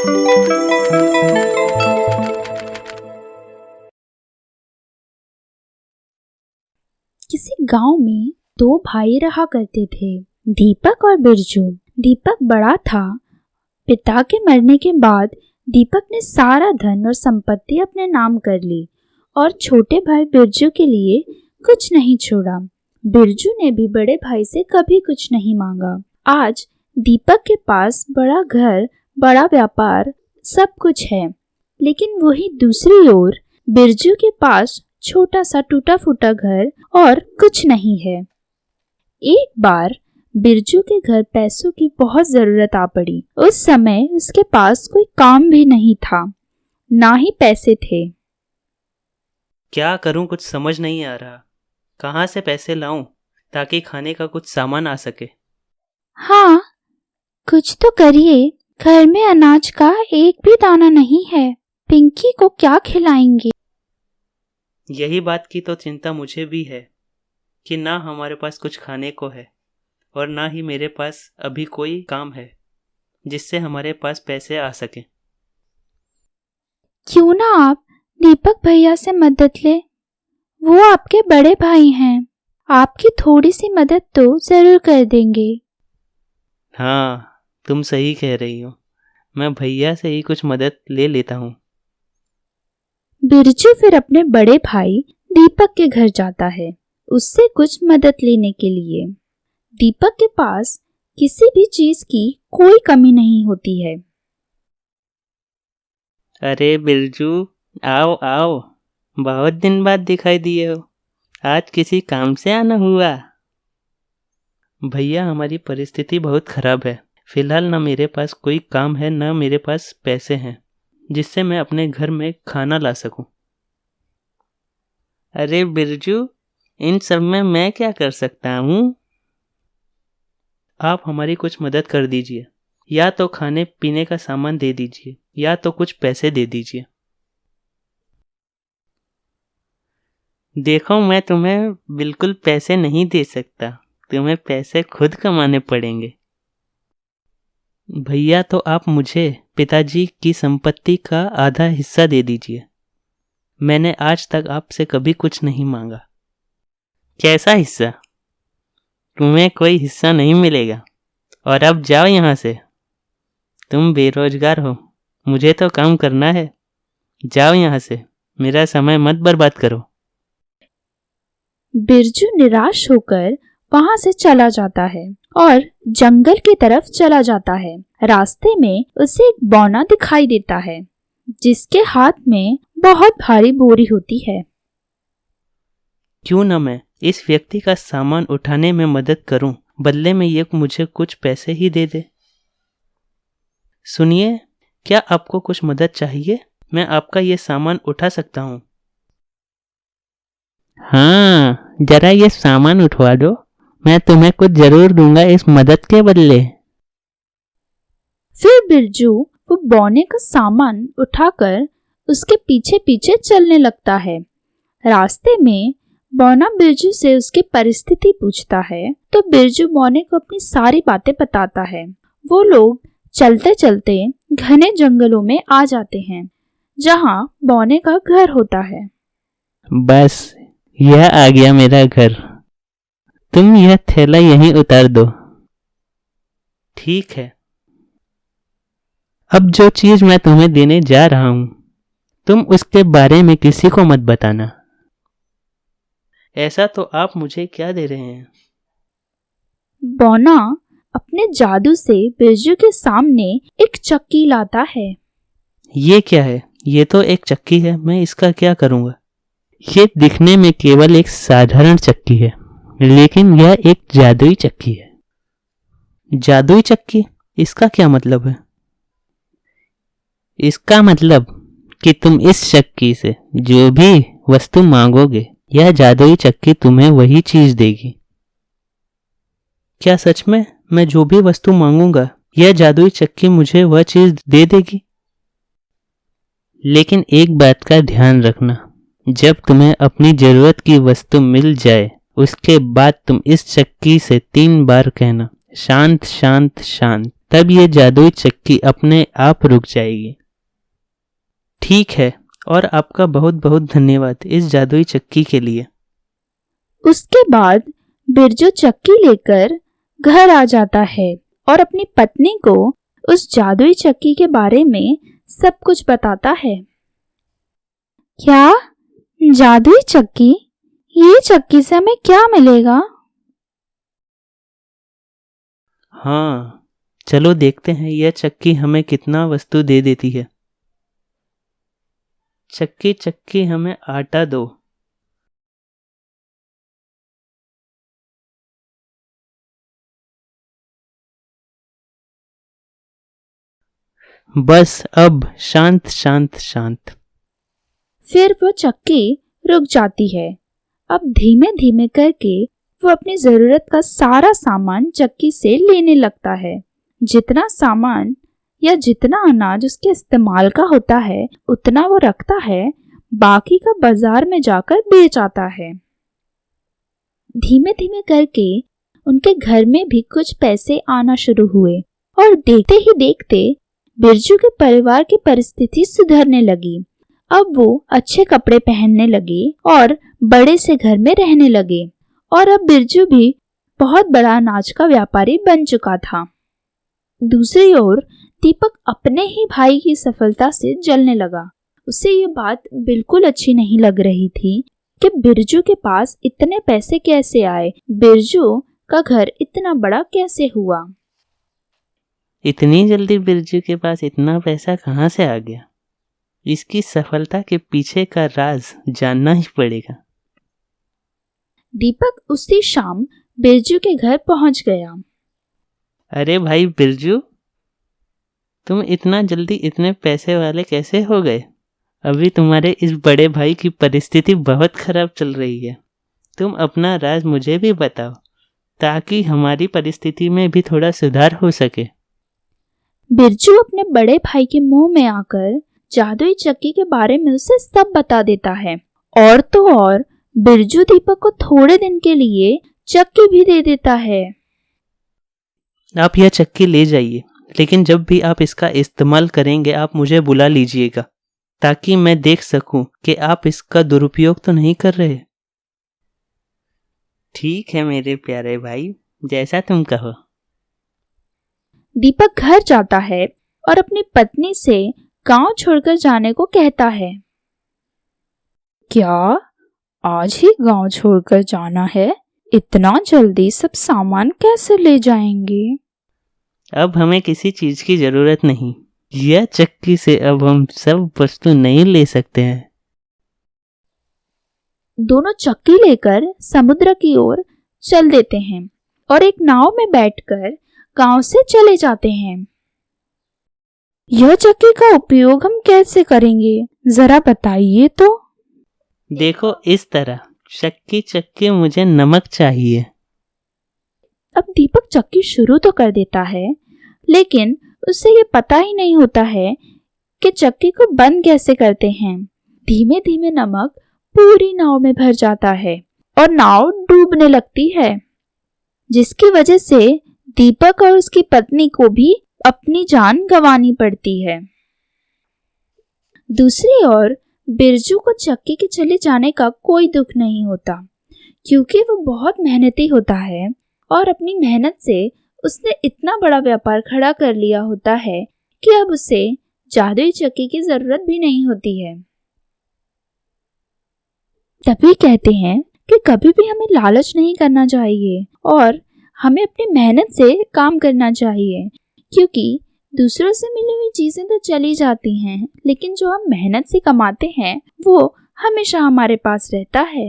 किसी गांव में दो भाई रहा करते थे, दीपक और बिरजू। दीपक बड़ा था। पिता के मरने के बाद दीपक ने सारा धन और संपत्ति अपने नाम कर ली और छोटे भाई बिरजू के लिए कुछ नहीं छोड़ा। बिरजू ने भी बड़े भाई से कभी कुछ नहीं मांगा। आज दीपक के पास बड़ा घर, बड़ा व्यापार, सब कुछ है, लेकिन वही दूसरी ओर बिरजू के पास छोटा सा टूटा फूटा घर और कुछ नहीं है। एक बार बिरजू के घर पैसों की बहुत जरूरत आ पड़ी। उस समय उसके पास कोई काम भी नहीं था, ना ही पैसे थे। क्या करूं, कुछ समझ नहीं आ रहा। कहाँ से पैसे लाऊं ताकि खाने का कुछ सामान आ सके। हाँ, कुछ तो करिए। घर में अनाज का एक भी दाना नहीं है। पिंकी को क्या खिलाएंगे? यही बात की तो चिंता मुझे भी है कि ना हमारे पास कुछ खाने को है और ना ही मेरे पास अभी कोई काम है जिससे हमारे पास पैसे आ सके। क्यों ना आप दीपक भैया से मदद ले। वो आपके बड़े भाई हैं, आपकी थोड़ी सी मदद तो जरूर कर देंगे। हाँ, तुम सही कह रही हो। मैं भैया से ही कुछ मदद ले लेता हूँ। बिरजू फिर अपने बड़े भाई दीपक के घर जाता है उससे कुछ मदद लेने के लिए। दीपक के पास किसी भी चीज की कोई कमी नहीं होती है। अरे बिरजू, आओ आओ, बहुत दिन बाद दिखाई दिए हो। आज किसी काम से आना हुआ? भैया, हमारी परिस्थिति बहुत खराब है। फिलहाल ना मेरे पास कोई काम है, ना मेरे पास पैसे हैं जिससे मैं अपने घर में खाना ला सकूं। अरे बिरजू, इन सब में मैं क्या कर सकता हूँ? आप हमारी कुछ मदद कर दीजिए। या तो खाने पीने का सामान दे दीजिए या तो कुछ पैसे दे दीजिए। देखो, मैं तुम्हें बिल्कुल पैसे नहीं दे सकता। तुम्हें पैसे खुद कमाने पड़ेंगे। भैया, तो आप मुझे पिताजी की संपत्ति का आधा हिस्सा दे दीजिए। मैंने आज तक आपसे कभी कुछ नहीं मांगा। कैसा हिस्सा? तुम्हें कोई हिस्सा नहीं मिलेगा। और अब जाओ यहाँ से। तुम बेरोजगार हो, मुझे तो काम करना है। जाओ यहाँ से, मेरा समय मत बर्बाद करो। बिरजू निराश होकर वहां से चला जाता है और जंगल की तरफ चला जाता है। रास्ते में उसे एक बौना दिखाई देता है जिसके हाथ में बहुत भारी बोरी होती है। क्यों न मैं इस व्यक्ति का सामान उठाने में मदद करूं, बदले में ये मुझे कुछ पैसे ही दे दे। सुनिए, क्या आपको कुछ मदद चाहिए? मैं आपका ये सामान उठा सकता हूँ। हाँ, जरा ये सामान उठवा दो। मैं तुम्हें कुछ जरूर दूंगा इस मदद के बदले। फिर बिरजू वो बौने का सामान उठाकर उसके पीछे पीछे चलने लगता है। रास्ते में बौना बिरजू से उसकी परिस्थिति पूछता है तो बिरजू बौने को अपनी सारी बातें बताता है। वो लोग चलते चलते घने जंगलों में आ जाते हैं जहाँ बौने का घर होता है। बस, यह आ गया मेरा घर। तुम यह थैला यहीं उतार दो। ठीक है। अब जो चीज मैं तुम्हें देने जा रहा हूं, तुम उसके बारे में किसी को मत बताना। ऐसा तो आप मुझे क्या दे रहे हैं? बौना अपने जादू से बिरजू के सामने एक चक्की लाता है। ये क्या है? ये तो एक चक्की है, मैं इसका क्या करूंगा? ये दिखने में केवल एक साधारण चक्की है, लेकिन यह एक जादुई चक्की है। जादुई चक्की? इसका क्या मतलब है? इसका मतलब कि तुम इस चक्की से जो भी वस्तु मांगोगे, यह जादुई चक्की तुम्हें वही चीज देगी। क्या सच में मैं जो भी वस्तु मांगूंगा, यह जादुई चक्की मुझे वह चीज दे देगी? लेकिन एक बात का ध्यान रखना, जब तुम्हें अपनी जरूरत की वस्तु मिल जाए, उसके बाद तुम इस चक्की से 3 बार कहना, शांत शांत शांत। तब ये जादुई चक्की अपने आप रुक जाएगी। ठीक है, और आपका बहुत बहुत धन्यवाद इस जादुई चक्की के लिए। उसके बाद बिरजू चक्की लेकर घर आ जाता है और अपनी पत्नी को उस जादुई चक्की के बारे में सब कुछ बताता है। क्या जादुई चक्की? ये चक्की से हमें क्या मिलेगा? हाँ, चलो देखते हैं यह चक्की हमें कितना वस्तु दे देती है। चक्की चक्की हमें आटा दो। बस अब शांत शांत शांत। फिर वो चक्की रुक जाती है। अब धीमे धीमे करके वो अपनी जरूरत का सारा सामान चक्की से लेने लगता है। जितना सामान या जितना अनाज उसके इस्तेमाल का होता है उतना वो रखता है, बाकी का बाजार में जाकर बेच आता है। धीमे धीमे करके उनके घर में भी कुछ पैसे आना शुरू हुए और देखते ही देखते बिरजू के परिवार की परिस्थिति सुधरने लगी। अब वो अच्छे कपड़े पहनने लगे और बड़े से घर में रहने लगे और अब बिरजू भी बहुत बड़ा अनाज का व्यापारी बन चुका था। दूसरी ओर दीपक अपने ही भाई की सफलता से जलने लगा। उसे ये बात बिल्कुल अच्छी नहीं लग रही थी कि बिरजू के पास इतने पैसे कैसे आए, बिरजू का घर इतना बड़ा कैसे हुआ। इतनी जल्दी बिरजू के पास इतना पैसा कहाँ से आ गया? इसकी सफलता के पीछे का राज जानना ही पड़ेगा। दीपक उसी शाम बिरजू के घर पहुंच गया। अरे भाई बिरजू, तुम इतना जल्दी इतने पैसे वाले कैसे हो गए? अभी तुम्हारे इस बड़े भाई की परिस्थिति बहुत खराब चल रही है। तुम अपना राज मुझे भी बताओ ताकि हमारी परिस्थिति में भी थोड़ा सुधार हो सके। बिरजू अपने बड़े भाई के मुंह में आकर जादुई चक्की के बारे में उसे सब बता देता है और तो और बिरजू दीपक को थोड़े दिन के लिए चक्की भी दे देता है। आप यह चक्की ले जाइए, लेकिन जब भी आप इसका इस्तेमाल करेंगे आप मुझे बुला लीजिएगा ताकि मैं देख सकूं कि आप इसका दुरुपयोग तो नहीं कर रहे। ठीक है मेरे प्यारे भाई, जैसा तुम कहो। दीपक घर जाता है और अपनी पत्नी से गांव छोड़कर जाने को कहता है। क्या आज ही गांव छोड़कर जाना है? इतना जल्दी सब सामान कैसे ले जाएंगे? अब हमें किसी चीज की जरूरत नहीं। यह चक्की से अब हम सब वस्तु नहीं ले सकते हैं। दोनों चक्की लेकर समुद्र की ओर चल देते हैं और एक नाव में बैठकर गांव से चले जाते हैं। यह चक्की का उपयोग हम कैसे करेंगे, जरा बताइए तो। देखो इस तरह, चक्की चक्की मुझे नमक चाहिए। अब दीपक चक्की शुरू तो कर देता है, लेकिन उसे ये पता ही नहीं होता है कि चक्की को बंद कैसे करते हैं। धीमे धीमे नमक पूरी नाव में भर जाता है और नाव डूबने लगती है, जिसकी वजह से दीपक और उसकी पत्नी को भी अपनी जान गंवानी पड़ती है। दूसरी ओर बिरजू को चक्की के चले जाने का कोई दुख नहीं होता, क्योंकि वो बहुत मेहनती होता है और अपनी मेहनत से उसने इतना बड़ा व्यापार खड़ा कर लिया होता है कि अब उसे जादुई चक्की की जरूरत भी नहीं होती है। तभी कहते हैं कि कभी भी हमें लालच नहीं करना चाहिए और हमें अपनी मेहनत से काम करना चाहिए, क्योंकि दूसरों से मिली हुई चीजें तो चली जाती हैं, लेकिन जो हम मेहनत से कमाते हैं वो हमेशा हमारे पास रहता है।